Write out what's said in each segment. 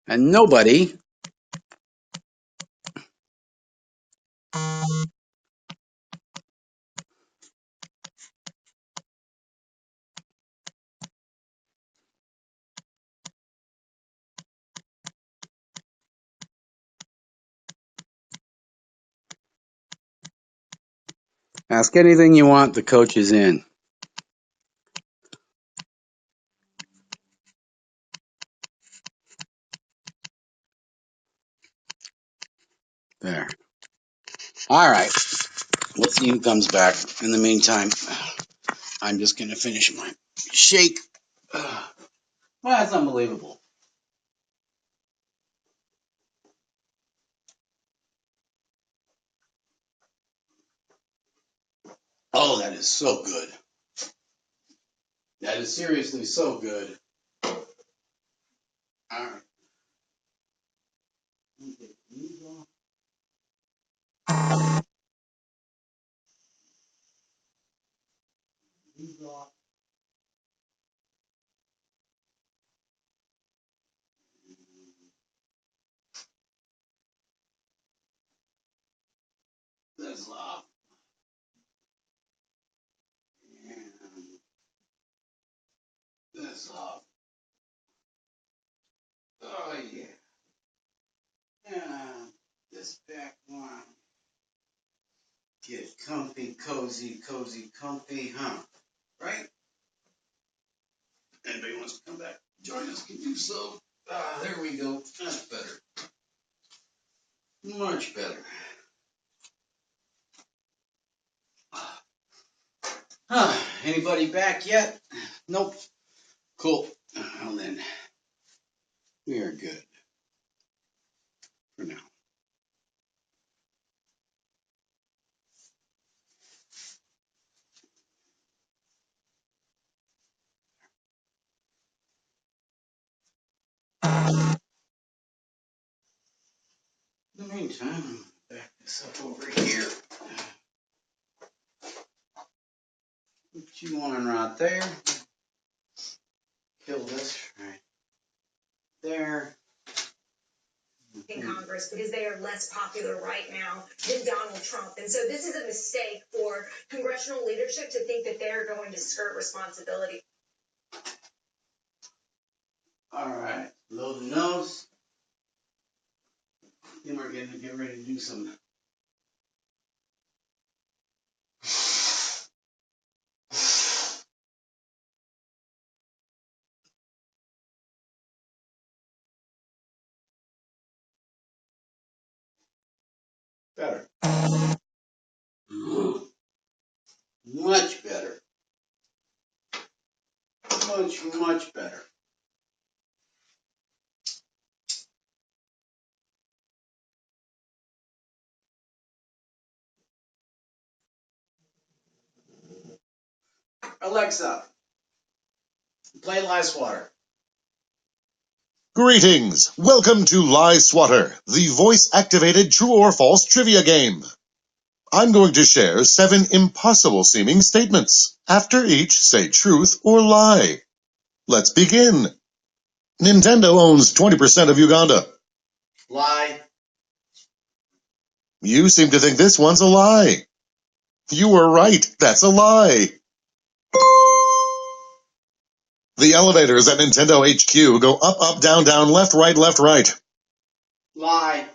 And nobody ask anything you want. The coach is in. There. All right. Let's see who comes back. In the meantime, I'm just going to finish my shake. Well, that's unbelievable. Oh, that is so good. That is seriously so good. All right. This off. And this off. Oh, yeah. Yeah. This back one. Get comfy, cozy, comfy, huh? Right? Anybody wants to come back, join us, can do so. There we go. That's better. Much better. Anybody back yet? Nope. Cool. Well then, we are good for now. In the meantime, I'm going to back this up over here. Put you on right there. Kill this right there. In Congress because they are less popular right now than Donald Trump. And so this is a mistake for congressional leadership to think that they're going to skirt responsibility. All right, load the nose. Then we're going to get ready to do some. Better. Much better. Much better. Alexa, play Live Swatter. Greetings! Welcome to Lie Swatter, the voice-activated true or false trivia game. I'm going to share 7 impossible-seeming statements. After each, say truth or lie. Let's begin. Nintendo owns 20% of Uganda. Lie. You seem to think this one's a lie. You were right. That's a lie. The elevators at Nintendo HQ go up, up, down, down, left, right, left, right. Lie.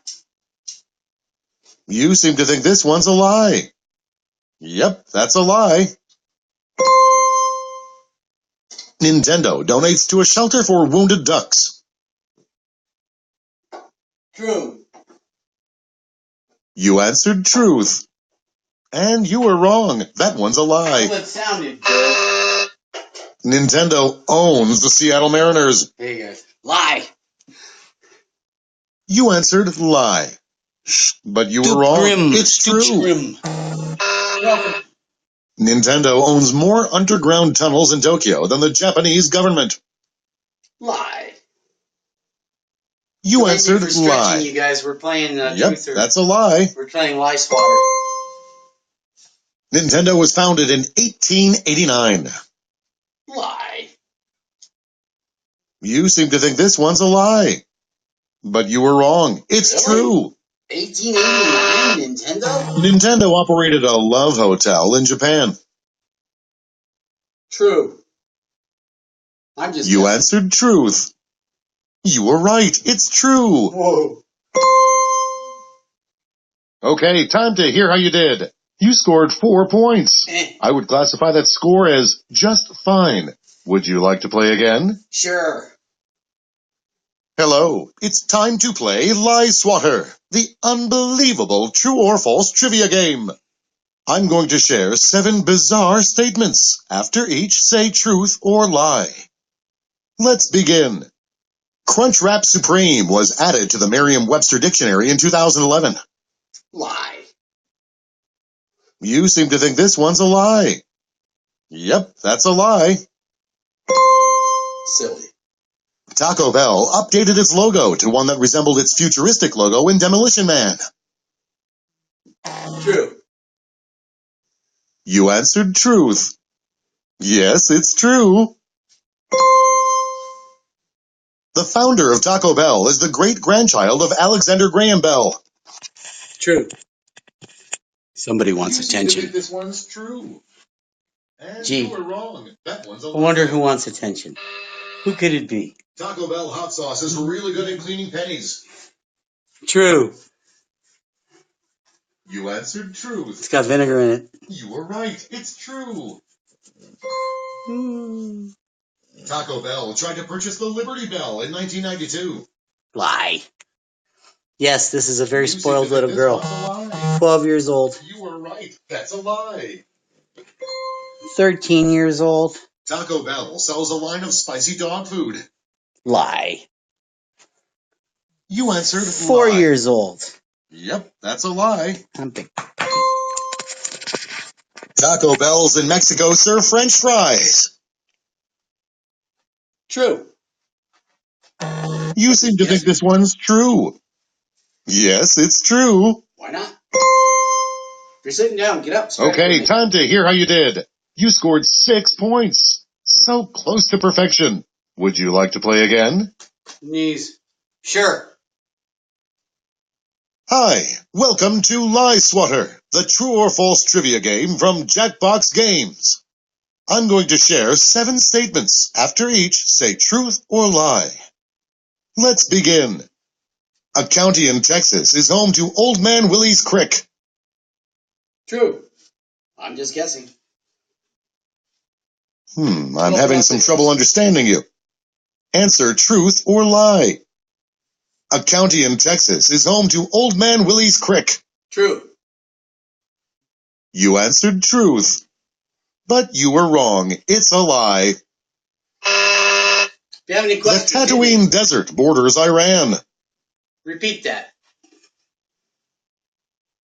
You seem to think this one's a lie. Yep, that's a lie. Nintendo donates to a shelter for wounded ducks. True. You answered truth. And you were wrong. That one's a lie. Well, it sounded good. Nintendo owns the Seattle Mariners. There you go. Lie. You answered lie. But you were wrong. Grim. It's true. Grim. Welcome. Nintendo owns more underground tunnels in Tokyo than the Japanese government. Lie. You answered lie. You guys, we're playing Yep, that's a lie. We're playing Lie Swatter. Nintendo was founded in 1889. Lie. You seem to think this one's a lie. But you were wrong. It's Really? true. 1889 Nintendo? Nintendo operated a love hotel in Japan. True. I'm just You guessing. answered truth. You were right. It's true. Whoa. Okay, time to hear how you did. You scored 4 points. I would classify that score as just fine. Would you like to play again? Sure. Hello, it's time to play Lie Swatter, the unbelievable true or false trivia game. I'm going to share 7 bizarre statements. After each, say truth or lie. Let's begin. Crunchwrap Supreme was added to the Merriam-Webster Dictionary in 2011. Lie. You seem to think this one's a lie. Yep, that's a lie. Silly. Taco Bell updated its logo to one that resembled its futuristic logo in Demolition Man. True. You answered truth. Yes, it's true. The founder of Taco Bell is the great-grandchild of Alexander Graham Bell. True. Somebody wants attention. Think this one's true. And Gee. you were wrong. That one's a I lie. wonder who wants attention. Who could it be? Taco Bell hot sauce is really good at cleaning pennies. True. You answered truth. It's got vinegar in it. You were right. It's true. Taco Bell tried to purchase the Liberty Bell in 1992. Lie. Yes, this is a very You seem spoiled to think little this girl. one's a lie. 12 years old. You were right. That's a lie. 13 years old. Taco Bell sells a line of spicy dog food. Lie. You answered 4 lie. years old. Yep, that's a lie. I'm big. Taco Bells in Mexico serve French fries. True. You seem to think this one's true. Yes, it's true. Why not? If you're sitting down, get up. Stretch Okay, with me. time to hear how you did. You scored 6 points. So close to perfection. Would you like to play again? Knees. Sure. Hi, welcome to Lie Swatter, the true or false trivia game from Jackbox Games. I'm going to share 7 statements. After each, say truth or lie. Let's begin. A county in Texas is home to Old Man Willie's Crick. True. I'm just guessing. I'm having some trouble understanding you. Answer truth or lie. A county in Texas is home to Old Man Willie's Crick. True. You answered truth. But you were wrong. It's a lie. If you have any The questions, Tatooine Desert borders Iran. repeat that.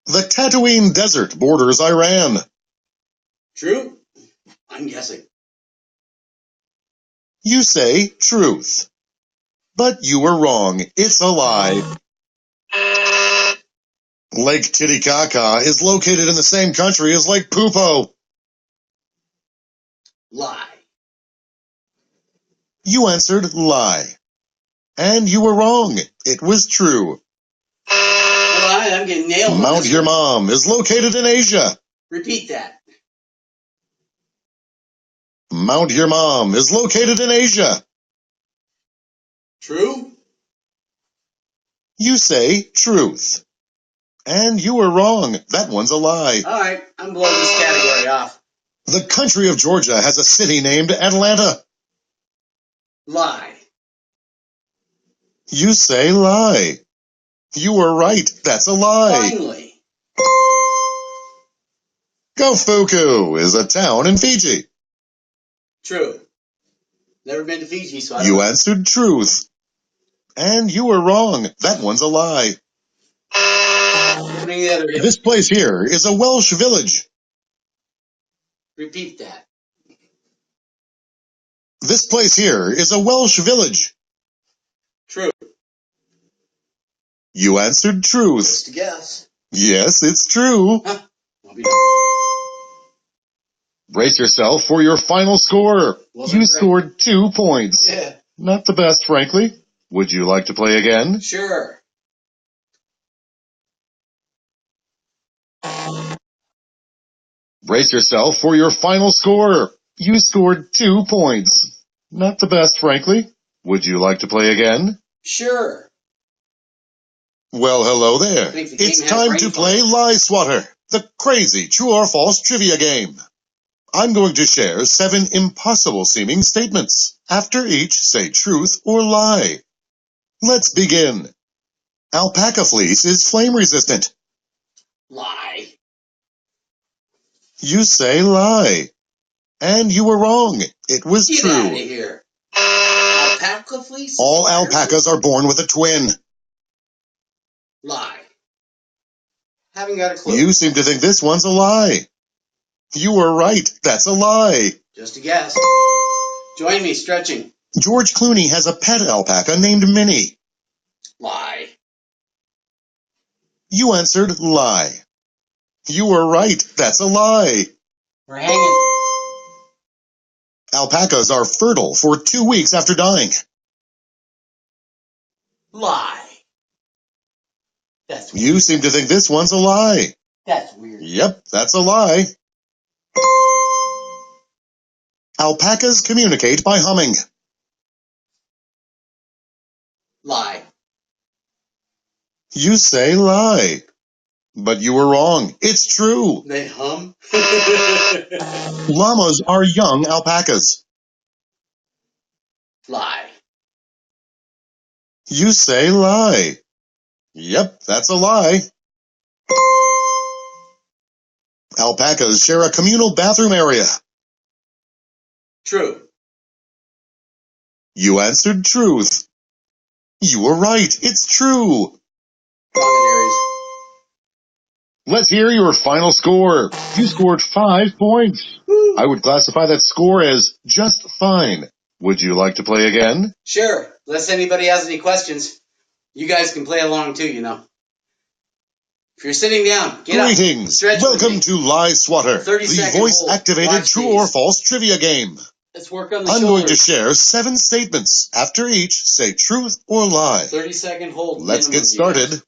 The Tatooine Desert borders Iran. True. I'm guessing. You say truth. But you were wrong. It's a lie. Lake Titicaca is located in the same country as Lake Pupo. Lie. You answered lie. And you were wrong. It was true. Well, I'm getting nailed on Mount this Your one. Mom is located in Asia. Repeat that. Mount Your Mom is located in Asia. True. You say truth. And you were wrong. That one's a lie. All right. I'm blowing this category off. The country of Georgia has a city named Atlanta. Lie. You say lie. You were right. That's a lie. Finally. Gofuku is a town in Fiji. True. Never been to Fiji, so I don't You know. answered truth. And you were wrong. That one's a lie. Any other- This place here is a Welsh village. Repeat that. This place here is a Welsh village. True. You answered truth. Just a guess. Yes, it's true. Huh. I'll be Brace yourself for your final score. Wasn't You great. scored 2 points. Yeah. Not the best, frankly. Would you like to play again? Sure. Brace yourself for your final score. You scored 2 points. Not the best, frankly. Would you like to play again? Sure. Well, hello there. It's time to play Lie Swatter, the crazy true or false trivia game. I'm going to share 7 impossible-seeming statements. After each, say truth or lie. Let's begin. Alpaca fleece is flame-resistant. Lie. You say lie. And you were wrong. It was Get true. out of here. Alpaca fleece? All alpacas are born with a twin. Lie. Haven't got a clue. You seem to think this one's a lie. You were right. That's a lie. Just a guess. Join me stretching. George Clooney has a pet alpaca named Minnie. Lie. You answered lie. You were right. That's a lie. We're hanging. Alpacas are fertile for 2 weeks after dying. Lie. That's weird. You seem to think this one's a lie. That's weird. Yep, that's a lie. Alpacas communicate by humming. Lie. You say lie. But you were wrong. It's true. They hum? Llamas are young alpacas. Lie. You say lie. Yep, that's a lie. Alpacas share a communal bathroom area. True. You answered truth. You were right. It's true. Let's hear your final score. You scored 5 points. Woo. I would classify that score as just fine. Would you like to play again? Sure. Unless anybody has any questions. You guys can play along too, you know. If you're sitting down, get up. Greetings. Stretch Welcome to Lie Swatter, 30 the second voice-activated hold. true or false trivia game. Let's work on the I'm shoulders. going to share 7 statements. After each, say truth or lie. 30-second hold. Let's minimum, get started.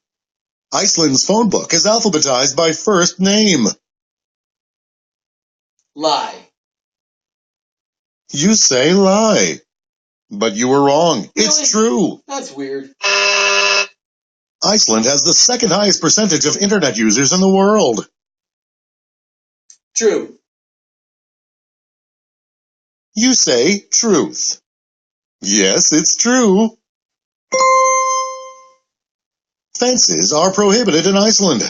Iceland's phone book is alphabetized by first name. Lie. You say lie. But you were wrong. Really? It's true. That's weird. Iceland has the second highest percentage of internet users in the world. True. You say truth. Yes, it's true. Fences are prohibited in Iceland.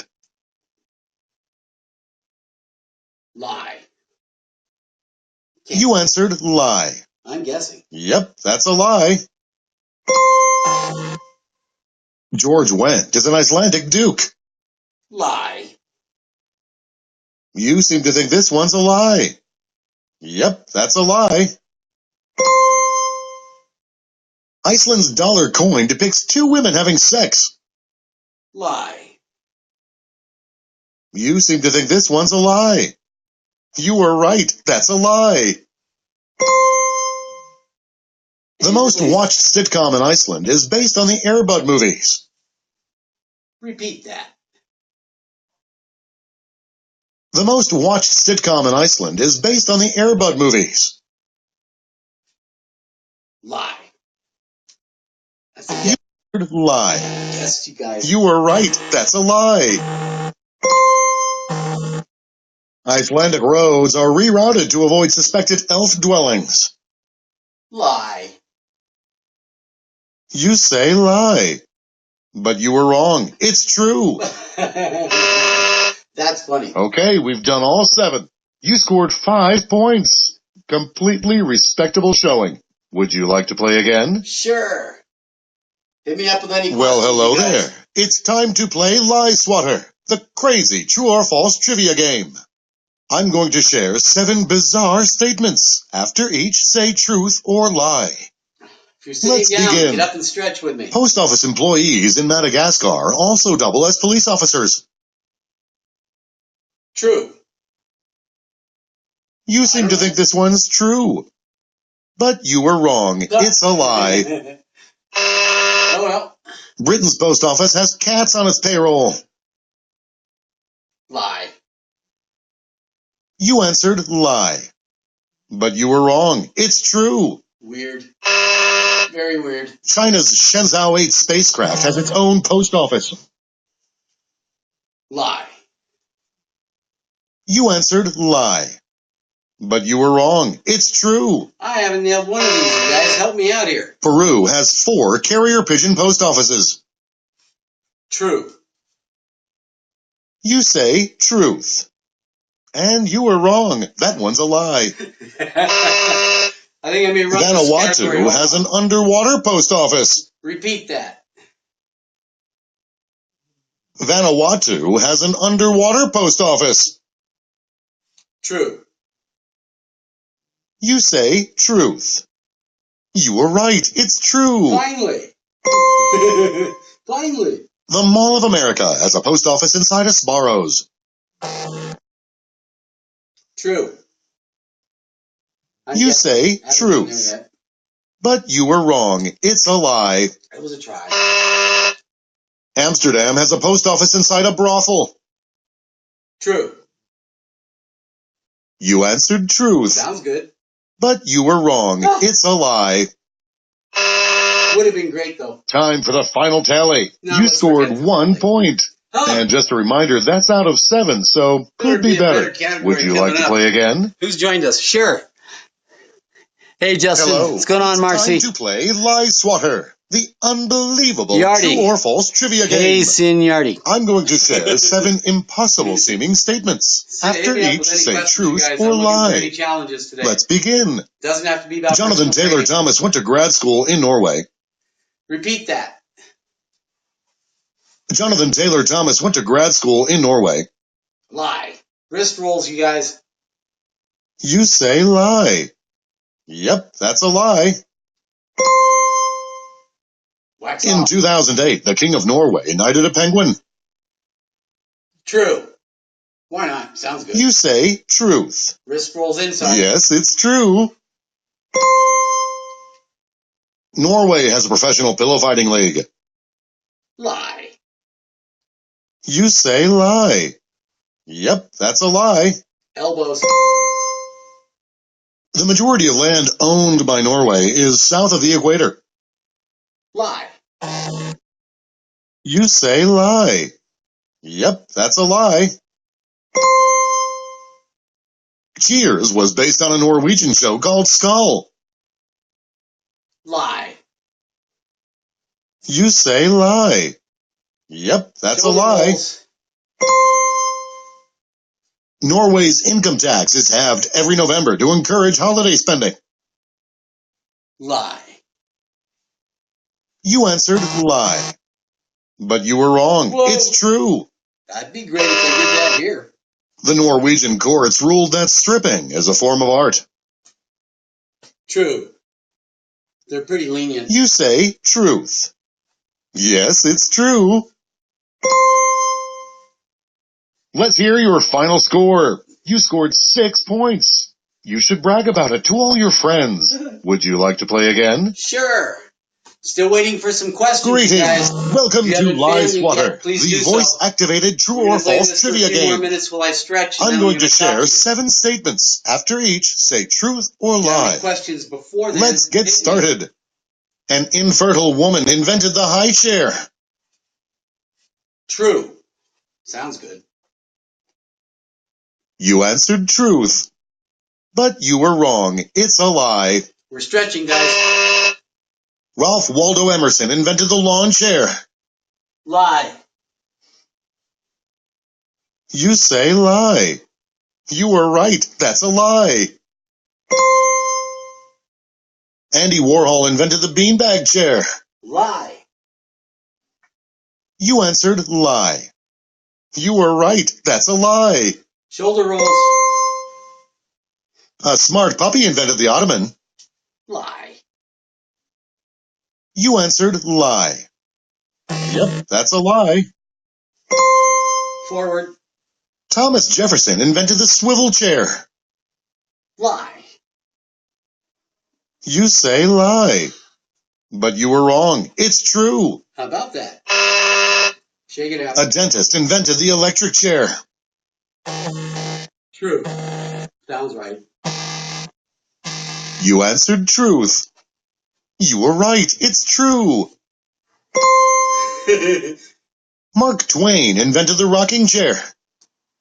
Lie. You answered lie. I'm guessing. Yep, that's a lie. George Wendt is an Icelandic duke. Lie. You seem to think this one's a lie. Yep, that's a lie. Iceland's dollar coin depicts 2 women having sex. Lie. You seem to think this one's a lie. You were right. That's a lie. The most watched sitcom in Iceland is based on the Air Bud movies. Repeat that. The most watched sitcom in Iceland is based on the Air Bud movies. Lie. That's a You guess. lie. Yes, you guys. You were right. That's a lie. Icelandic roads are rerouted to avoid suspected elf dwellings. Lie. You say lie. But you were wrong. It's true. That's funny. Okay, we've done all 7. You scored 5 points. Completely respectable showing. Would you like to play again? Sure. Hit me up with any questions. Well, hello you guys. there. It's time to play Lie Swatter, the crazy true or false trivia game. I'm going to share 7 bizarre statements. After each, say truth or lie. If you're sitting Let's down, begin. get up and stretch with me. Post office employees in Madagascar also double as police officers. True. You seem to think this one's true. But you were wrong. It's a lie. Oh, well. Britain's post office has cats on its payroll. Lie. You answered lie. But you were wrong. It's true. Weird. Very weird. China's Shenzhou 8 spacecraft has its own post office. Lie. You answered lie. But you were wrong. It's true. I haven't nailed one of these, you guys. Help me out here. Peru has 4 carrier pigeon post offices. True. You say truth. And you were wrong. That one's a lie. I think I may run this category Vanuatu off. has an underwater post office. Repeat that. Vanuatu has an underwater post office. True. You say truth. You were right. It's true. Finally. Finally. The Mall of America has a post office inside a Sbarro's. True. You say truth. But you were wrong. It's a lie. It was a try. Amsterdam has a post office inside a brothel. True. You answered truth. Sounds good. But you were wrong. It's a lie. Would have been great, though. Time for the final tally. No, You scored 1 point. Oh. And just a reminder, that's out of 7, so could be be a better better. category Would you coming like to up. play again? Who's joined us? Sure. Hey, Justin. Hello. What's going on, It's Marcy? time to play Lie Swatter, the unbelievable Yardy. true or false trivia Hey, game. Seniority. I'm going to share 7 impossible seeming statements. After Hit me up each, with any say questions, truth you guys. or I'm looking for any lie. challenges today. Let's begin. Doesn't have to be about Jonathan personal Taylor training. Thomas went to grad school in Norway. Repeat that. Jonathan Taylor Thomas went to grad school in Norway. Lie. Wrist rolls, you guys. You say lie. Yep, that's a lie. Wax In off. 2008, the King of Norway knighted a penguin. True. Why not? Sounds good. You say truth. Wrist rolls inside. Yes, it's true. Norway has a professional pillow fighting league. Lie. You say lie. Yep, that's a lie. Elbows. The majority of land owned by Norway is south of the equator. Lie. You say lie. Yep, that's a lie. Cheers was based on a Norwegian show called Skull. Lie. You say lie. Yep, that's Shoulder a lie. rolls. Norway's income tax is halved every November to encourage holiday spending. Lie. You answered lie. But you were wrong. Whoa. It's true. That'd be great if they did that here. The Norwegian courts ruled that stripping is a form of art. True. They're pretty lenient. You say truth. Yes, it's true. Let's hear your final score. You scored 6 points. You should brag about it to all your friends. Would you like to play again? Sure. Still waiting for some questions, you Greetings. guys. Welcome If you to haven't Lie been, you Swatter, can, please the do so. voice-activated true We're or gonna play false this for trivia a few more game. minutes while I stretch. And I'm then going we're to gonna share talk to you. 7 statements. After each, say truth or If you have any lie. questions before then, Let's get hit me. started. An infertile woman invented the high chair. True. Sounds good. You answered truth. But you were wrong. It's a lie. We're stretching, guys. Ralph Waldo Emerson invented the lawn chair. Lie. You say lie. You were right. That's a lie. Andy Warhol invented the beanbag chair. Lie. You answered lie. You were right. That's a lie. Shoulder rolls. A smart puppy invented the ottoman. Lie. You answered lie. Yep, that's a lie. Forward. Thomas Jefferson invented the swivel chair. Lie. You say lie. But you were wrong. It's true. How about that? Shake it out. A dentist invented the electric chair. True. Sounds right. You answered truth. You were right. It's true. Mark Twain invented the rocking chair.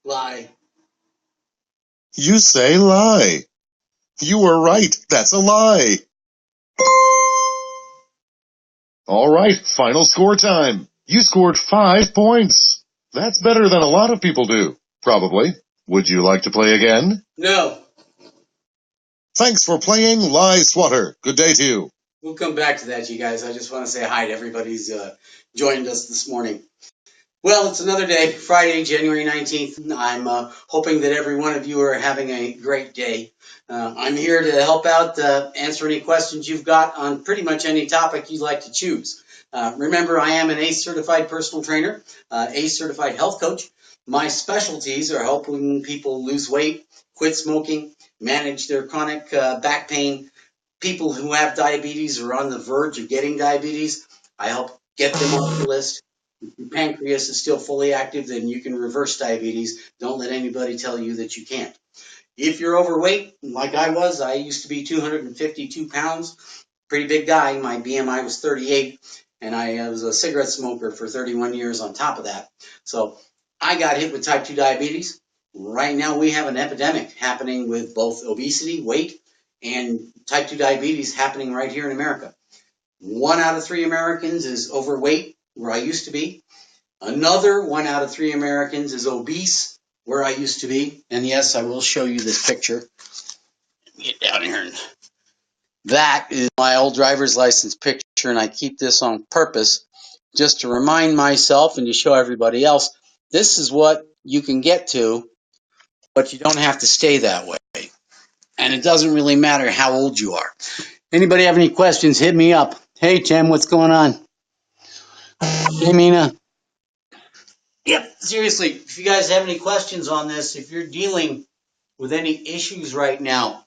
Lie. You say lie. You were right. That's a lie. All right, final score time. You scored 5 points. That's better than a lot of people do, probably. Would you like to play again? No. Thanks for playing Lie Swatter. Good day to you. We'll come back to that, you guys. I just want to say hi to everybody who's joined us this morning. Well, it's another day, Friday, January 19th. I'm hoping that every one of you are having a great day. I'm here to help out, answer any questions you've got on pretty much any topic you'd like to choose. Remember, I am an ACE certified personal trainer, ACE certified health coach. My specialties are helping people lose weight, quit smoking, manage their chronic back pain, people who have diabetes or are on the verge of getting diabetes. I help get them off the list. If your pancreas is still fully active, then you can reverse diabetes. Don't let anybody tell you that you can't. If you're overweight, like I used to be 252 pounds, pretty big guy. My BMI was 38, and I was a cigarette smoker for 31 years on top of that. So I got hit with type 2 diabetes. Right now, we have an epidemic happening with both obesity, weight, and type 2 diabetes happening right here in America. 1 out of 3 Americans is overweight, where I used to be. Another 1 out of 3 Americans is obese, where I used to be. And yes, I will show you this picture. Get down here. That is my old driver's license picture, and I keep this on purpose just to remind myself and to show everybody else this is what you can get to, but you don't have to stay that way. And it doesn't really matter how old you are. Anybody have any questions, hit me up. Hey, Tim, what's going on? Hey, Mina. Yep, seriously, if you guys have any questions on this, if you're dealing with any issues right now,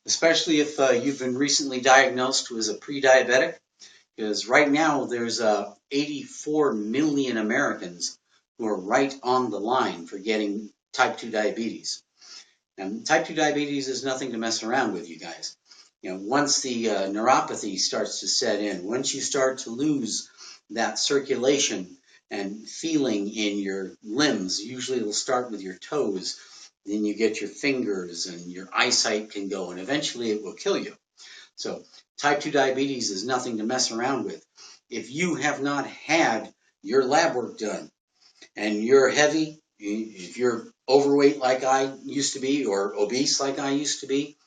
especially if you've been recently diagnosed as a pre-diabetic, because right now there's 84 million Americans who are right on the line for getting type 2 diabetes. And type 2 diabetes is nothing to mess around with, you guys. Once the neuropathy starts to set in, once you start to lose that circulation and feeling in your limbs, usually it'll start with your toes, then you get your fingers and your eyesight can go, and eventually it will kill you. So type 2 diabetes is nothing to mess around with. If you have not had your lab work done and you're heavy, if you're overweight like I used to be or obese like I used to be,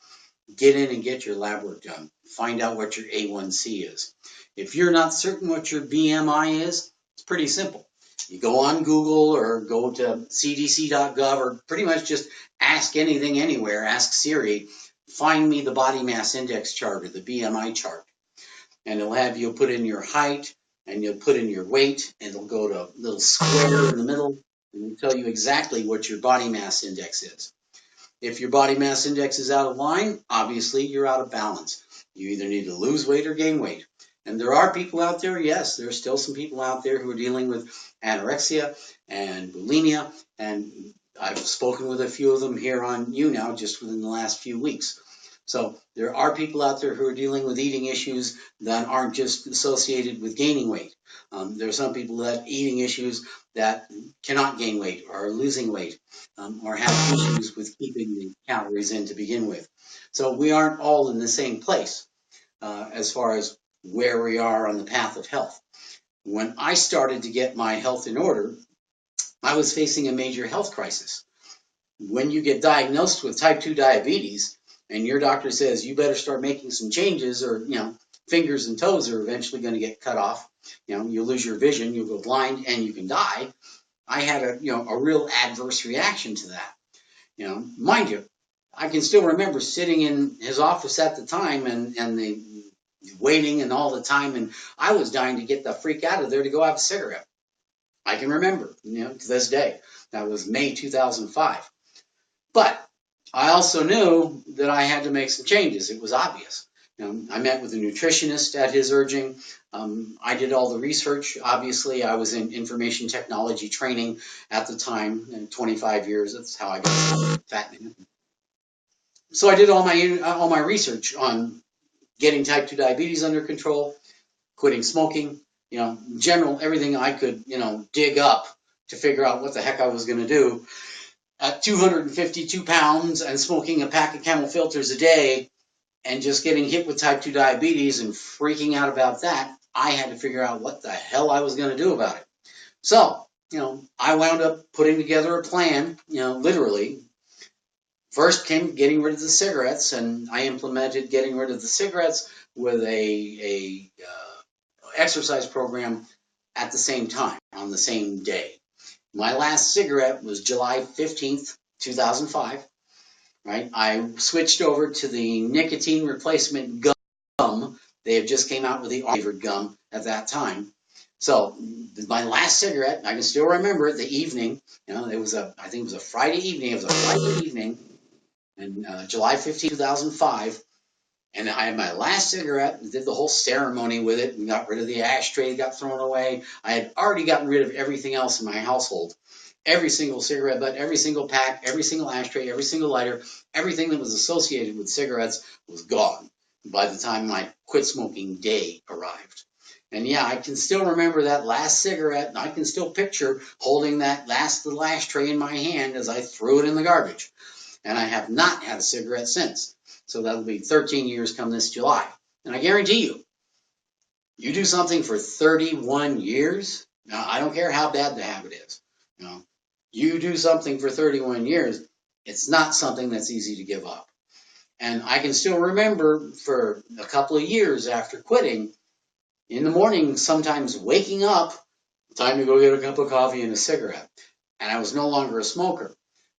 get in and get your lab work done. Find out what your A1C is. If you're not certain what your BMI is, it's pretty simple. You go on Google or go to cdc.gov or pretty much just ask anything anywhere. Ask Siri, find me the body mass index chart or the BMI chart. And it'll have you put in your height and you'll put in your weight and it'll go to a little square in the middle and it'll tell you exactly what your body mass index is. If your body mass index is out of line, obviously you're out of balance. You either need to lose weight or gain weight. And there are people out there, yes, there are still some people out there who are dealing with anorexia and bulimia, and I've spoken with a few of them here on YouNow just within the last few weeks. So there are people out there who are dealing with eating issues that aren't just associated with gaining weight. There are some people that eating issues that cannot gain weight or are losing weight or have issues with keeping the calories in to begin with. So we aren't all in the same place as far as where we are on the path of health. When I started to get my health in order, I was facing a major health crisis. When you get diagnosed with type 2 diabetes and your doctor says you better start making some changes or, fingers and toes are eventually going to get cut off, you'll lose your vision, you'll go blind and you can die. I had a real adverse reaction to that. Mind you, I can still remember sitting in his office at the time and the waiting and all the time, and I was dying to get the freak out of there to go have a cigarette. I can remember, to this day. That was May 2005. But I also knew that I had to make some changes. It was obvious. I met with a nutritionist at his urging. I did all the research. Obviously, I was in information technology training at the time, 25 years. That's how I got fat. So I did all my research on getting type 2 diabetes under control, quitting smoking, general everything I could, dig up to figure out what the heck I was going to do. At 252 pounds and smoking a pack of Camel filters a day and just getting hit with type 2 diabetes and freaking out about that, I had to figure out what the hell I was going to do about it. So, I wound up putting together a plan, literally. First came getting rid of the cigarettes, and I implemented getting rid of the cigarettes with a exercise program at the same time, on the same day. My last cigarette was July 15th, 2005. Right? I switched over to the nicotine replacement gum. They had just came out with the flavored gum at that time. So my last cigarette, I can still remember it, the evening. I think it was a Friday evening. It was a Friday evening, in July 15, 2005. And I had my last cigarette, did the whole ceremony with it, and got rid of the ashtray that got thrown away. I had already gotten rid of everything else in my household. Every single cigarette butt, every single pack, every single ashtray, every single lighter, everything that was associated with cigarettes was gone by the time my quit smoking day arrived. And yeah, I can still remember that last cigarette, and I can still picture holding that little ashtray in my hand as I threw it in the garbage. And I have not had a cigarette since. So that'll be 13 years come this July. And I guarantee you do something for 31 years. Now, I don't care how bad the habit is. You do something for 31 years, it's not something that's easy to give up. And I can still remember for a couple of years after quitting, in the morning, sometimes waking up, time to go get a cup of coffee and a cigarette. And I was no longer a smoker.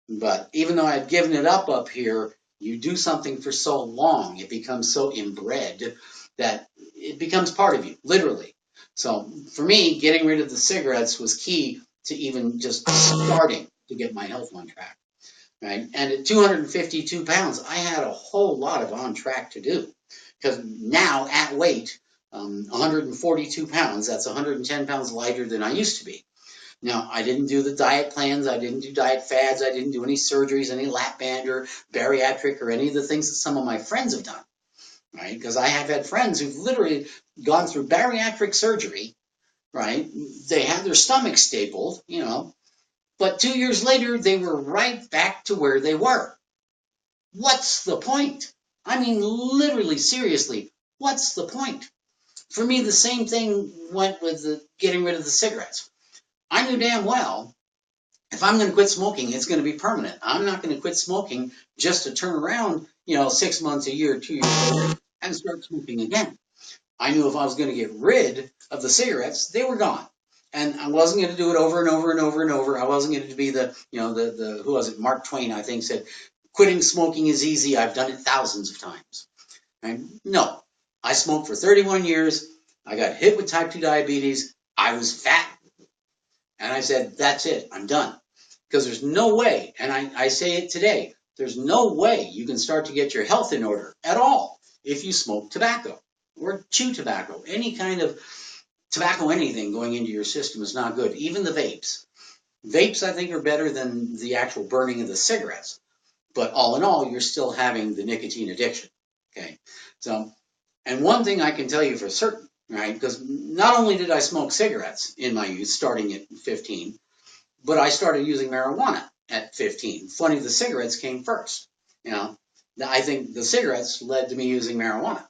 But even though I'd given it up here, you do something for so long, it becomes so inbred that it becomes part of you, literally. So for me, getting rid of the cigarettes was key to even just starting to get my health on track. Right? And at 252 pounds, I had a whole lot of on track to do. Because now at weight, 142 pounds, that's 110 pounds lighter than I used to be. Now, I didn't do the diet plans. I didn't do diet fads. I didn't do any surgeries, any lap band or bariatric or any of the things that some of my friends have done, right? Because I have had friends who've literally gone through bariatric surgery, right? They had their stomach stapled, but 2 years later, they were right back to where they were. What's the point? I mean, literally, seriously, what's the point? For me, the same thing went with getting rid of the cigarettes. I knew damn well if I'm going to quit smoking, it's going to be permanent. I'm not going to quit smoking just to turn around, 6 months, a year, 2 years later and start smoking again. I knew if I was going to get rid of the cigarettes, they were gone. And I wasn't going to do it over and over and over and over. I wasn't going to be the who was it? Mark Twain, I think, said, quitting smoking is easy. I've done it thousands of times. Right? No, I smoked for 31 years. I got hit with type 2 diabetes. I was fat. And I said, that's it. I'm done. Because there's no way, and I say it today, there's no way you can start to get your health in order at all if you smoke tobacco or chew tobacco. Any kind of tobacco, anything going into your system is not good. Even the vapes. Vapes, I think, are better than the actual burning of the cigarettes. But all in all, you're still having the nicotine addiction. Okay. So, and one thing I can tell you for certain, right? Because not only did I smoke cigarettes in my youth, starting at 15, but I started using marijuana at 15. Funny, the cigarettes came first. I think the cigarettes led to me using marijuana.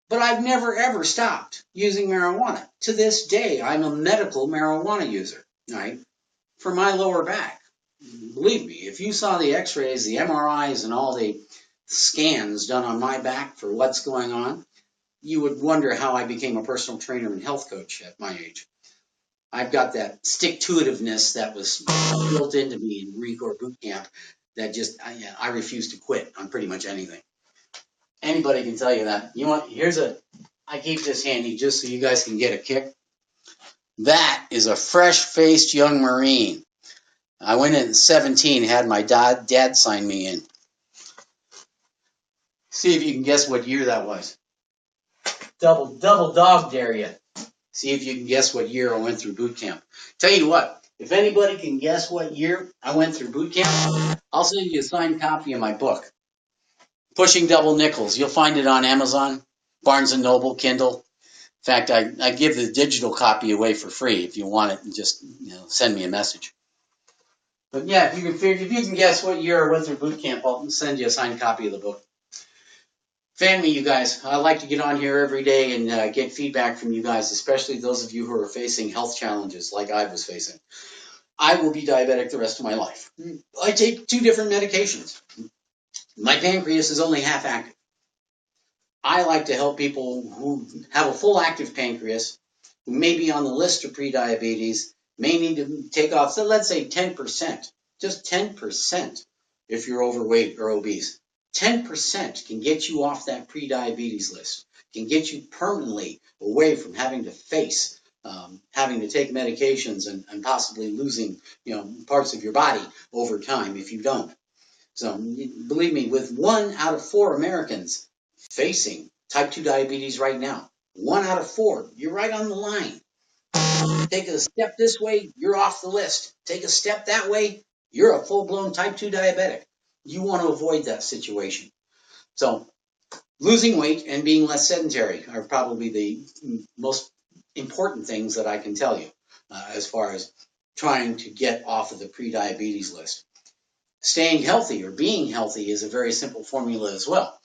But I've never, ever stopped using marijuana. To this day, I'm a medical marijuana user, right? For my lower back. Believe me, if you saw the x-rays, the MRIs, and all the scans done on my back for what's going on, you would wonder how I became a personal trainer and health coach at my age. I've got that stick-to-itiveness that was built into me in Marine Corps boot camp that just, I refuse to quit on pretty much anything. Anybody can tell you that. I keep this handy just so you guys can get a kick. That is a fresh-faced young Marine. I went in at 17, had my dad sign me in. See if you can guess what year that was. Double dog dare you. See if you can guess what year I went through boot camp. Tell you what, if anybody can guess what year I went through boot camp, I'll send you a signed copy of my book, Pushing Double Nickels. You'll find it on Amazon, Barnes & Noble, Kindle. In fact, I give the digital copy away for free. If you want it, just send me a message. But yeah, if you can guess what year I went through boot camp, I'll send you a signed copy of the book. Fan me, you guys. I like to get on here every day and get feedback from you guys, especially those of you who are facing health challenges like I was facing. I will be diabetic the rest of my life. I take 2 different medications. My pancreas is only half active. I like to help people who have a full active pancreas, who may be on the list of prediabetes, may need to take off, so let's say 10%, just 10% if you're overweight or obese. 10% can get you off that prediabetes list, can get you permanently away from having to face having to take medications and possibly losing parts of your body over time if you don't. So believe me, with 1 out of 4 Americans facing type 2 diabetes right now, 1 out of 4, you're right on the line. Take a step this way, you're off the list. Take a step that way, you're a full-blown type 2 diabetic. You want to avoid that situation. So losing weight and being less sedentary are probably the most important things that I can tell you as far as trying to get off of the prediabetes list. Staying healthy or being healthy is a very simple formula as well.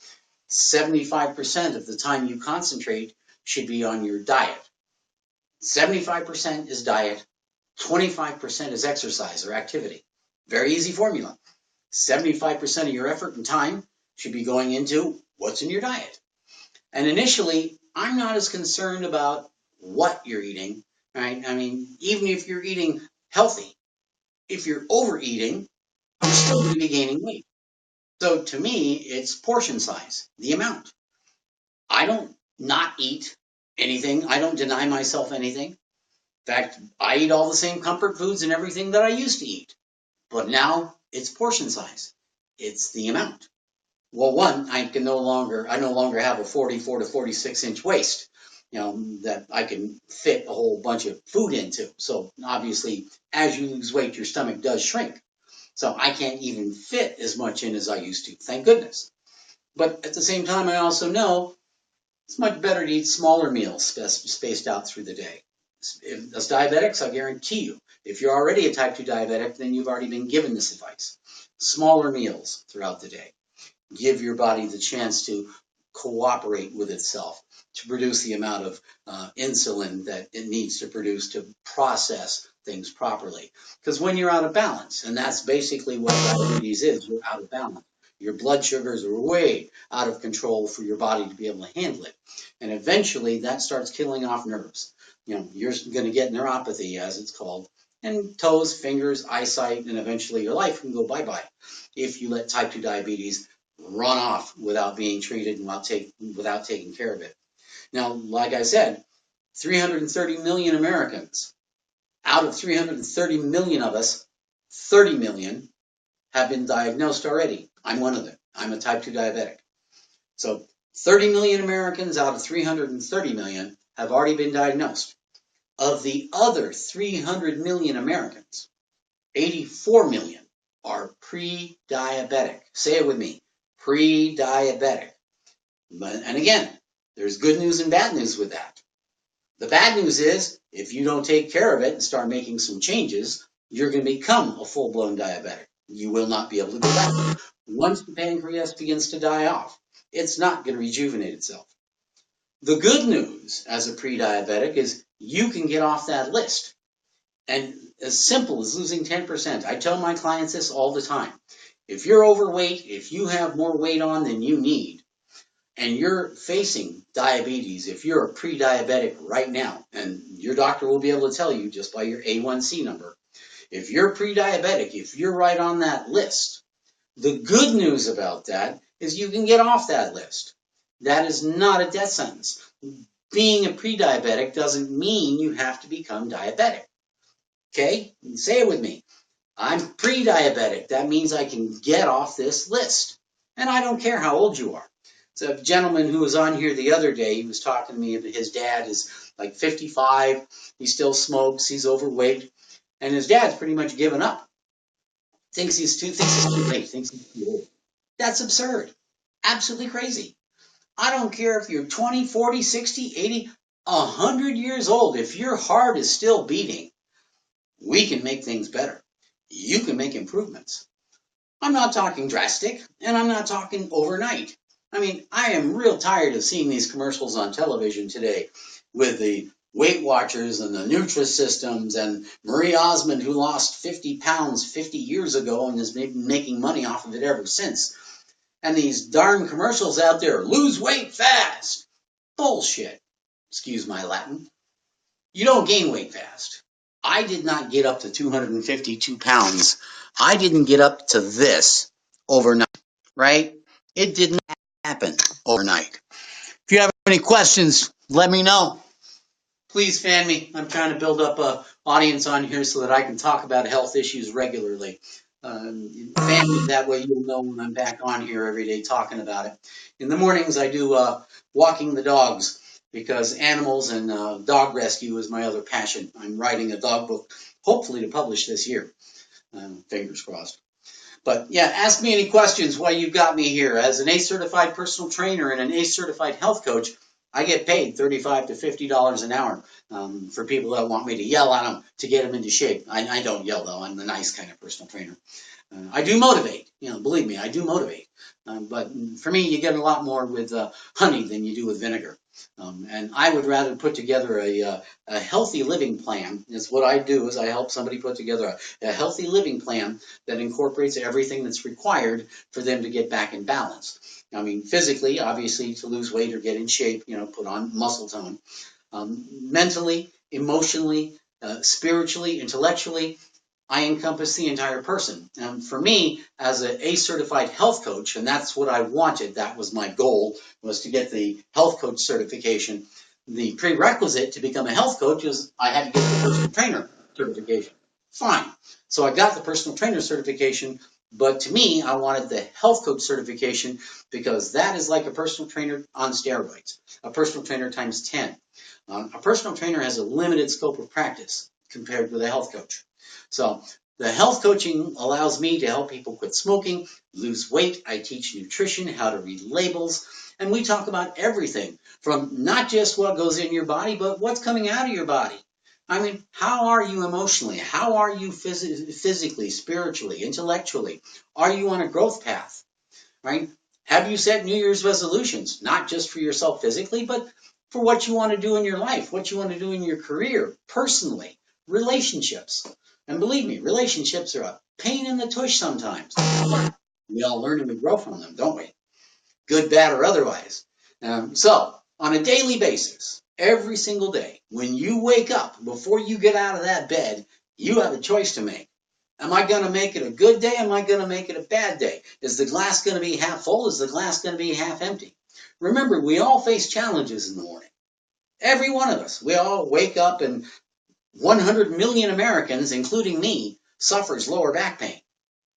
75% of the time you concentrate should be on your diet. 75% is diet, 25% is exercise or activity. Very easy formula. 75% of your effort and time should be going into what's in your diet. And initially, I'm not as concerned about what you're eating, right? I mean, even if you're eating healthy, if you're overeating, you're still going to be gaining weight. So to me, it's portion size, the amount. I don't not eat anything. I don't deny myself anything. In fact, I eat all the same comfort foods and everything that I used to eat. But now it's portion size. It's the amount. Well, one, I no longer have a 44 to 46 inch waist, that I can fit a whole bunch of food into. So obviously, as you lose weight, your stomach does shrink. So I can't even fit as much in as I used to, thank goodness. But at the same time, I also know it's much better to eat smaller meals spaced out through the day. As diabetics, I guarantee you, if you're already a type 2 diabetic, then you've already been given this advice. Smaller meals throughout the day. Give your body the chance to cooperate with itself, to produce the amount of insulin that it needs to produce to process things properly. Because when you're out of balance, and that's basically what diabetes is, you're out of balance. Your blood sugars are way out of control for your body to be able to handle it. And eventually that starts killing off nerves. You're going to get neuropathy, as it's called, and toes, fingers, eyesight, and eventually your life can go bye-bye if you let type 2 diabetes run off without being treated and without taking care of it. Now, like I said, 330 million Americans, out of 330 million of us, 30 million have been diagnosed already. I'm one of them. I'm a type 2 diabetic. So 30 million Americans out of 330 million have already been diagnosed. Of the other 300 million Americans, 84 million are pre-diabetic. Say it with me, pre-diabetic. And again, there's good news and bad news with that. The bad news is, if you don't take care of it and start making some changes, you're going to become a full-blown diabetic. You will not be able to go back. Once the pancreas begins to die off, it's not going to rejuvenate itself. The good news as a pre-diabetic is you can get off that list. And as simple as losing 10%. I tell my clients this all the time. If you're overweight, if you have more weight on than you need, and you're facing diabetes, if you're a pre-diabetic right now, and your doctor will be able to tell you just by your A1C number, if you're pre-diabetic, if you're right on that list, the good news about that is you can get off that list. That is not a death sentence. Being a pre-diabetic doesn't mean you have to become diabetic. Okay? Say it with me. I'm pre-diabetic. That means I can get off this list. And I don't care how old you are. It's a gentleman who was on here the other day. He was talking to me about his dad is like 55. He still smokes. He's overweight. And his dad's pretty much given up. Thinks he's too late. Thinks he's too old. That's absurd. Absolutely crazy. I don't care if you're 20, 40, 60, 80, 100 years old. If your heart is still beating, we can make things better. You can make improvements. I'm not talking drastic, and I'm not talking overnight. I mean, I am real tired of seeing these commercials on television today with the Weight Watchers and the Nutrisystems and Marie Osmond, who lost 50 pounds 50 years ago and has been making money off of it ever since. And these darn commercials out there, lose weight fast. Bullshit. Excuse my Latin. You don't gain weight fast. I did not get up to 252 pounds. I didn't get up to this overnight, right? It didn't happen overnight. If you have any questions, let me know. Please fan me. I'm trying to build up an audience on here so that I can talk about health issues regularly. Fan me, that way you'll know when I'm back on here every day talking about it. In the mornings, I do walking the dogs because animals and dog rescue is my other passion. I'm writing a dog book, hopefully to publish this year. Fingers crossed. But yeah, ask me any questions while you've got me here. As an ACE certified personal trainer and an ACE certified health coach, I get paid $35 to $50 an hour for people that want me to yell at them to get them into shape. I don't yell though. I'm the nice kind of personal trainer. I do motivate. Believe me, I do motivate. But for me, you get a lot more with honey than you do with vinegar. And I would rather put together a healthy living plan. It's what I do is I help somebody put together a healthy living plan that incorporates everything that's required for them to get back in balance. I mean, physically, obviously, to lose weight or get in shape, put on muscle tone. Mentally, emotionally, spiritually, intellectually, I encompass the entire person. And for me, as an ACE certified health coach, and that's what I wanted, that was my goal, was to get the health coach certification. The prerequisite to become a health coach is I had to get the personal trainer certification. Fine. So I got the personal trainer certification, but to me, I wanted the health coach certification because that is like a personal trainer on steroids, a personal trainer times 10. A personal trainer has a limited scope of practice compared with a health coach. So the health coaching allows me to help people quit smoking, lose weight. I teach nutrition, how to read labels, and we talk about everything from not just what goes in your body, but what's coming out of your body. I mean, how are you emotionally? How are you physically, spiritually, intellectually? Are you on a growth path, right? Have you set New Year's resolutions, not just for yourself physically, but for what you want to do in your life, what you want to do in your career, personally, relationships? And believe me, relationships are a pain in the tush sometimes. We all learn and we grow from them, don't we? Good, bad, or otherwise. So, on a daily basis, every single day, when you wake up, before you get out of that bed, you have a choice to make. Am I going to make it a good day? Am I going to make it a bad day? Is the glass going to be half full? Is the glass going to be half empty? Remember, we all face challenges in the morning. Every one of us. We all wake up and 100 million Americans, including me, suffers lower back pain.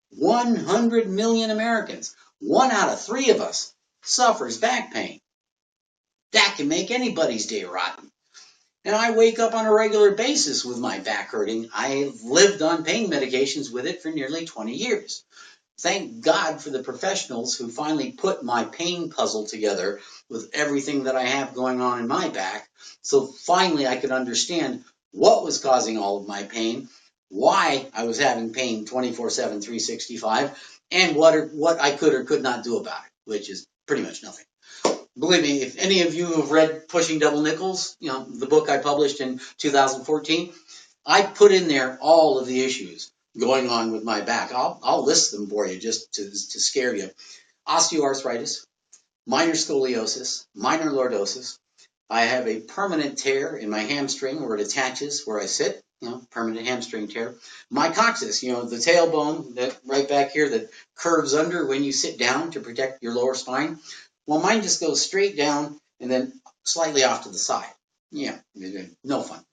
100 million Americans. 1 out of 3 of us suffers back pain. That can make anybody's day rotten. And I wake up on a regular basis with my back hurting. I've lived on pain medications with it for nearly 20 years. Thank God for the professionals who finally put my pain puzzle together with everything that I have going on in my back. So finally I could understand what was causing all of my pain, why I was having pain 24/7, 365, and what I could or could not do about it, which is pretty much nothing. Believe me, if any of you have read Pushing Double Nickels, the book I published in 2014, I put in there all of the issues going on with my back. I'll list them for you just to scare you. Osteoarthritis, minor scoliosis, minor lordosis. I have a permanent tear in my hamstring where it attaches where I sit, permanent hamstring tear. My coccyx, the tailbone that right back here that curves under when you sit down to protect your lower spine. Well, mine just goes straight down and then slightly off to the side. Yeah, no fun.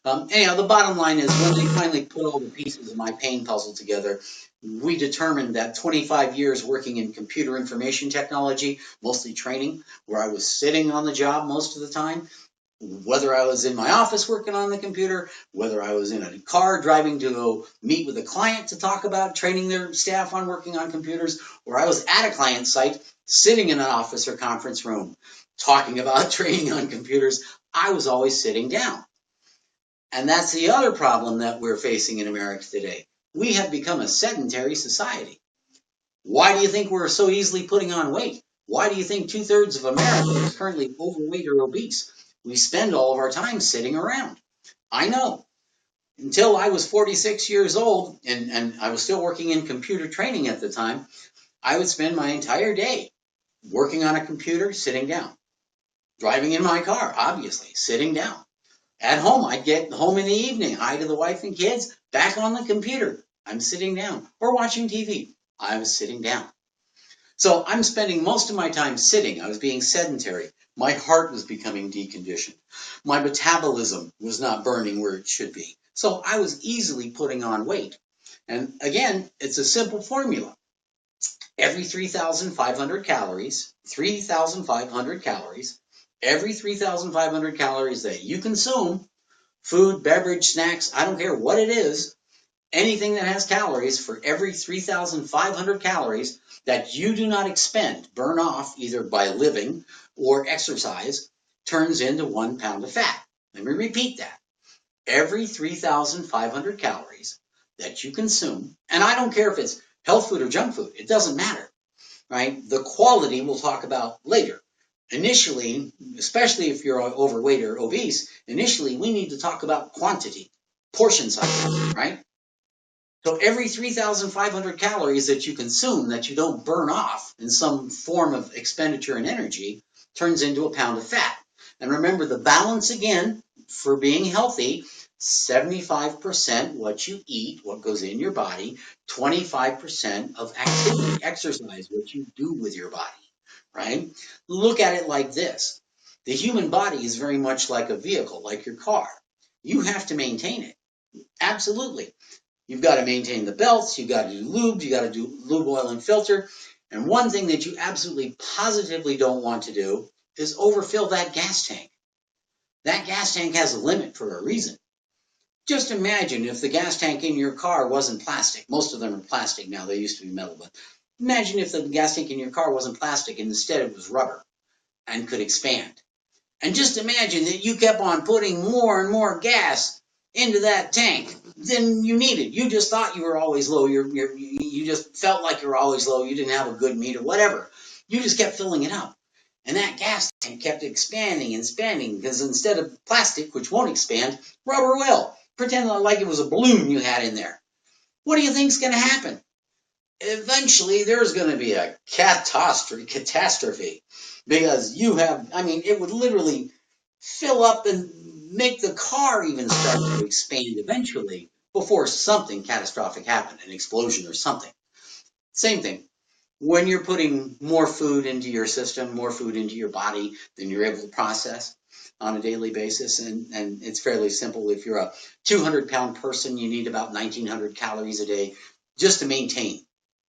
Anyhow, the bottom line is when they finally put all the pieces of my pain puzzle together, we determined that 25 years working in computer information technology, mostly training, where I was sitting on the job most of the time, whether I was in my office working on the computer, whether I was in a car driving to go meet with a client to talk about training their staff on working on computers, or I was at a client site sitting in an office or conference room talking about training on computers, I was always sitting down. And that's the other problem that we're facing in America today. We have become a sedentary society. Why do you think we're so easily putting on weight? Why do you think 2/3 of America is currently overweight or obese? We spend all of our time sitting around. I know. Until I was 46 years old, and I was still working in computer training at the time, I would spend my entire day working on a computer, sitting down. Driving in my car, obviously, sitting down. At home, I'd get home in the evening, hi to the wife and kids, back on the computer. I'm sitting down. Or watching TV. I was sitting down. So I'm spending most of my time sitting. I was being sedentary. My heart was becoming deconditioned. My metabolism was not burning where it should be. So I was easily putting on weight. And again, it's a simple formula. Every 3,500 calories, every 3,500 calories that you consume, food, beverage, snacks, I don't care what it is, anything that has calories, for every 3,500 calories that you do not expend, burn off either by living or exercise, turns into 1 pound of fat. Let me repeat that. Every 3,500 calories that you consume, and I don't care if it's health food or junk food, it doesn't matter, right? The quality we'll talk about later. Initially, especially if you're overweight or obese, initially we need to talk about quantity, portion size, right? So every 3,500 calories that you consume that you don't burn off in some form of expenditure and energy turns into a pound of fat. And remember the balance again for being healthy, 75% what you eat, what goes in your body, 25% of activity, exercise, what you do with your body, right? Look at it like this. The human body is very much like a vehicle, like your car. You have to maintain it. Absolutely. You've got to maintain the belts, you've got to do lube, you got to do lube, oil, and filter. And one thing that you absolutely positively don't want to do is overfill that gas tank. That gas tank has a limit for a reason. Just imagine if the gas tank in your car wasn't plastic. Most of them are plastic now, they used to be metal, but imagine if the gas tank in your car wasn't plastic and instead it was rubber and could expand. And just imagine that you kept on putting more and more gas into that tank than you needed. You just thought you were always low. You just felt like you were always low. You didn't have a good meter, whatever. You just kept filling it up. And that gas tank kept expanding and expanding because instead of plastic, which won't expand, rubber will. Pretend like it was a balloon you had in there. What do you think's going to happen? Eventually there's going to be a catastrophe because it would literally fill up and make the car even start to expand eventually before something catastrophic happened, an explosion or something. Same thing. When you're putting more food into your system, more food into your body than you're able to process on a daily basis, and it's fairly simple. If you're a 200-pound person, you need about 1,900 calories a day just to maintain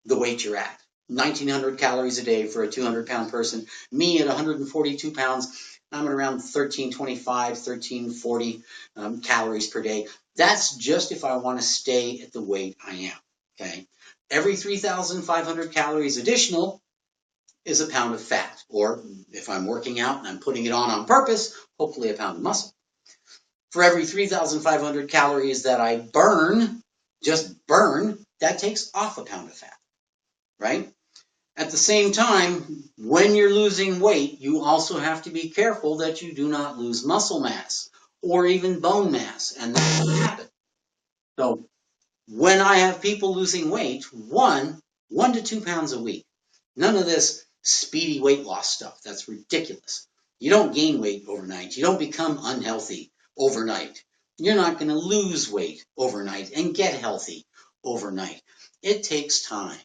the weight you're at. 1,900 calories a day for a 200-pound person. Me at 142 pounds, I'm at around 1,325, 1,340 calories per day. That's just if I want to stay at the weight I am, okay? Every 3,500 calories additional is a pound of fat, or if I'm working out and I'm putting it on purpose, hopefully a pound of muscle. For every 3,500 calories that I burn, just burn, that takes off a pound of fat, right? At the same time, when you're losing weight, you also have to be careful that you do not lose muscle mass or even bone mass, and that will happen. So when I have people losing weight, 1 to 2 pounds a week, none of this speedy weight loss stuff. That's ridiculous. You don't gain weight overnight. You don't become unhealthy overnight. You're not going to lose weight overnight and get healthy overnight. It takes time.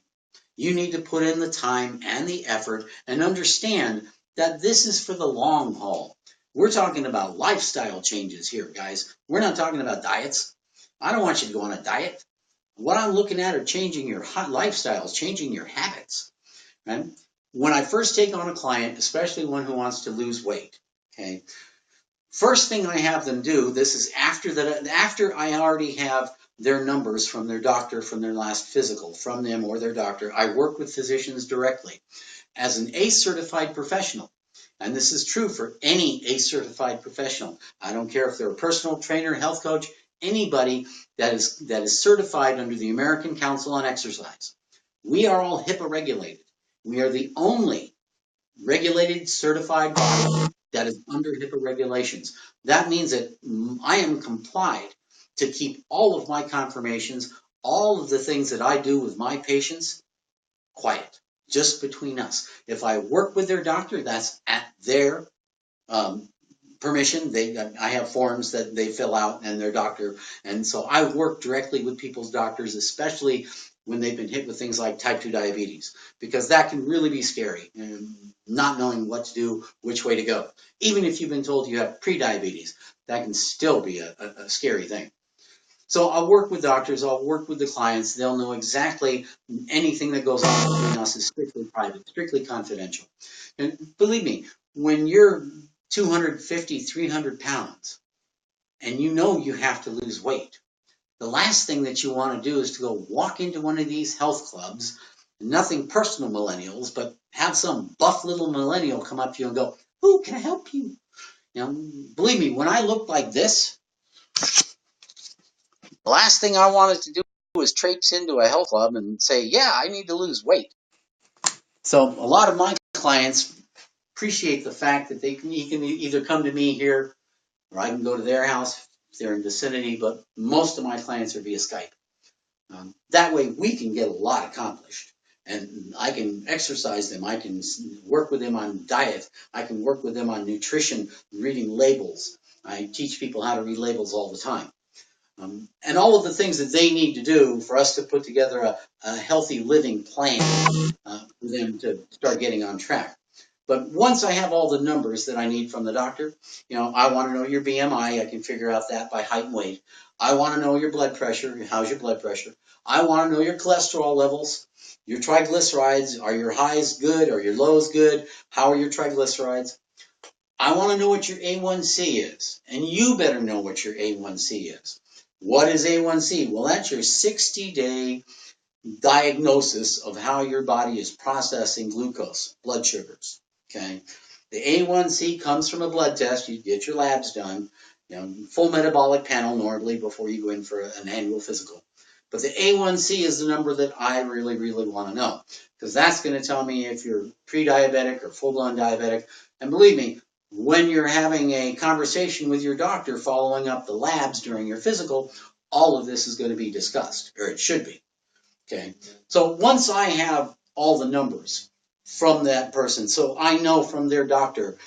You need to put in the time and the effort and understand that this is for the long haul. We're talking about lifestyle changes here, guys. We're not talking about diets. I don't want you to go on a diet. What I'm looking at are changing your lifestyles, changing your habits. Right? When I first take on a client, especially one who wants to lose weight, okay, first thing I have them do, this is after I already have their numbers from their doctor, from their last physical, from them or their doctor. I work with physicians directly as an ACE certified professional. And this is true for any ACE certified professional. I don't care if they're a personal trainer, health coach, anybody that is certified under the American Council on Exercise. We are all HIPAA regulated. We are the only regulated, certified body that is under HIPAA regulations. That means that I am complied to keep all of my confirmations, all of the things that I do with my patients, quiet, just between us. If I work with their doctor, that's at their permission. I have forms that they fill out and their doctor. And so I work directly with people's doctors, especially when they've been hit with things like type 2 diabetes, because that can really be scary, and not knowing what to do, which way to go. Even if you've been told you have pre-diabetes, that can still be a scary thing. So I'll work with doctors, I'll work with the clients, they'll know exactly anything that goes on between us is strictly private, strictly confidential. And believe me, when you're 250, 300 pounds, and you know you have to lose weight, the last thing that you want to do is to go walk into one of these health clubs, nothing personal millennials, but have some buff little millennial come up to you and go, "Who can I help you?" You know, believe me, when I looked like this, the last thing I wanted to do was traipse into a health club and say, "Yeah, I need to lose weight." So a lot of my clients appreciate the fact that he can either come to me here or I can go to their house if they're in vicinity, but most of my clients are via Skype. That way we can get a lot accomplished, and I can exercise them. I can work with them on diet. I can work with them on nutrition, reading labels. I teach people how to read labels all the time. And all of the things that they need to do for us to put together a healthy living plan for them to start getting on track. But once I have all the numbers that I need from the doctor, I want to know your BMI. I can figure out that by height and weight. I want to know your blood pressure. How's your blood pressure? I want to know your cholesterol levels, your triglycerides. Are your highs good? Are your lows good? How are your triglycerides? I want to know what your A1C is, and you better know what your A1C is. What is A1C? Well, that's your 60-day diagnosis of how your body is processing glucose, blood sugars. Okay, the A1C comes from a blood test. You get your labs done, full metabolic panel normally before you go in for an annual physical. But the A1C is the number that I really, really want to know, because that's going to tell me if you're pre-diabetic or full-blown diabetic. And believe me, when you're having a conversation with your doctor following up the labs during your physical, all of this is going to be discussed, or it should be. Okay, so once I have all the numbers from that person, so I know from their doctor,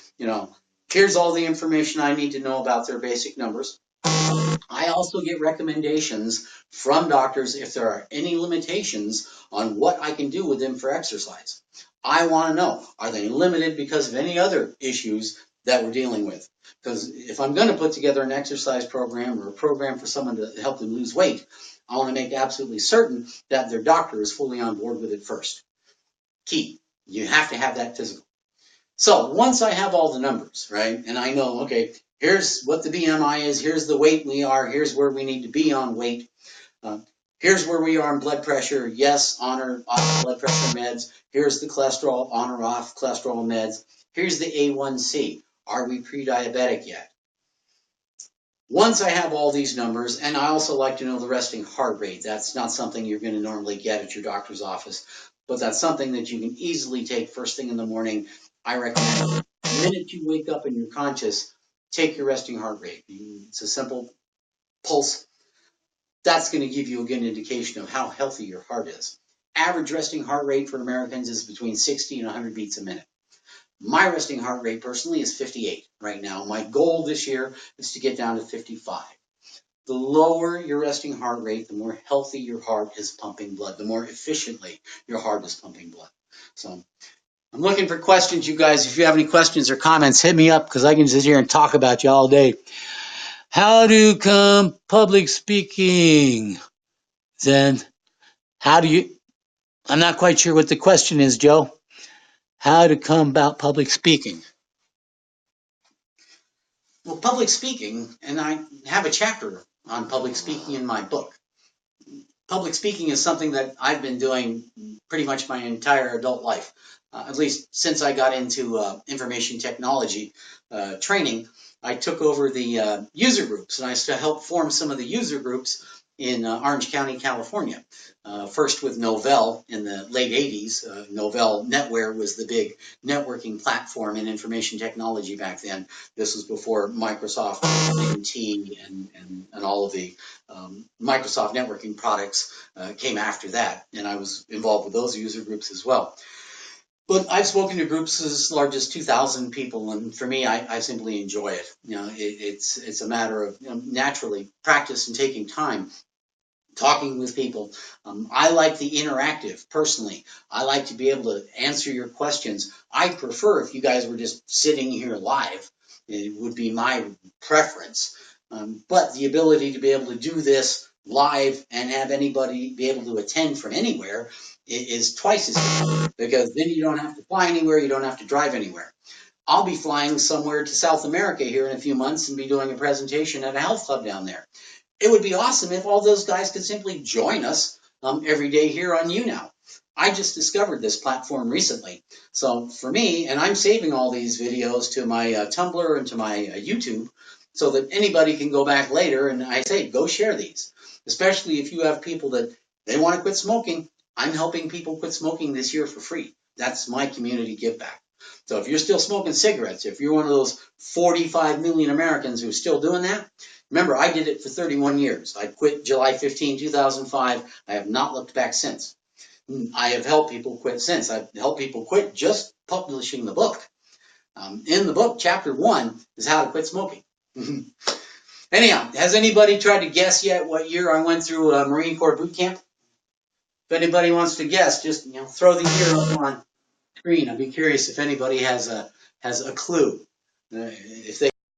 here's all the information I need to know about their basic numbers. I also get recommendations from doctors if there are any limitations on what I can do with them for exercise. I want to know, are they limited because of any other issues that we're dealing with? Because if I'm going to put together an exercise program or a program for someone to help them lose weight, I want to make absolutely certain that their doctor is fully on board with it first. Key, you have to have that physical. So once I have all the numbers, right, and I know, okay, here's what the BMI is, here's the weight we are, here's where we need to be on weight, here's where we are on blood pressure, yes, on or off blood pressure meds, here's the cholesterol, on or off cholesterol meds, here's the A1C, are we pre-diabetic yet? Once I have all these numbers, and I also like to know the resting heart rate. That's not something you're going to normally get at your doctor's office, but that's something that you can easily take first thing in the morning. I recommend the minute you wake up and you're conscious, take your resting heart rate. It's a simple pulse. That's going to give you a good indication of how healthy your heart is. Average resting heart rate for Americans is between 60 and 100 beats a minute. My resting heart rate personally is 58 right now. My goal this year is to get down to 55. The lower your resting heart rate, the more healthy your heart is pumping blood, the more efficiently your heart is pumping blood. So I'm looking for questions, you guys. If you have any questions or comments, hit me up because I can sit here and talk about you all day. How to come public speaking? Then, how do you? I'm not quite sure what the question is, Joe. How to come about public speaking? Well, public speaking, and I have a chapter on public speaking in my book. Public speaking is something that I've been doing pretty much my entire adult life, at least since I got into information technology training. I took over the user groups, and I helped form some of the user groups in Orange County, California. First with Novell in the late 80s. Novell NetWare was the big networking platform in information technology back then. This was before Microsoft, AT&T, and all of the Microsoft networking products came after that, and I was involved with those user groups as well. But I've spoken to groups as large as 2,000 people, and for me, I simply enjoy it. It's a matter of naturally practice and taking time, talking with people. I like the interactive personally. I like to be able to answer your questions. I prefer if you guys were just sitting here live. It would be my preference. But the ability to be able to do this live and have anybody be able to attend from anywhere is twice as good, because then you don't have to fly anywhere, you don't have to drive anywhere. I'll be flying somewhere to South America here in a few months and be doing a presentation at a health club down there. It would be awesome if all those guys could simply join us every day here on YouNow. I just discovered this platform recently. So for me, and I'm saving all these videos to my Tumblr and to my YouTube so that anybody can go back later, and I say, go share these, especially if you have people that they want to quit smoking. I'm helping people quit smoking this year for free. That's my community give back. So if you're still smoking cigarettes, if you're one of those 45 million Americans who's still doing that, remember, I did it for 31 years. I quit July 15, 2005. I have not looked back since. I have helped people quit since. I've helped people quit just publishing the book. In the book, chapter 1 is how to quit smoking. Anyhow, has anybody tried to guess yet what year I went through Marine Corps boot camp? If anybody wants to guess, just throw the year up on screen. I'd be curious if anybody has a clue. If they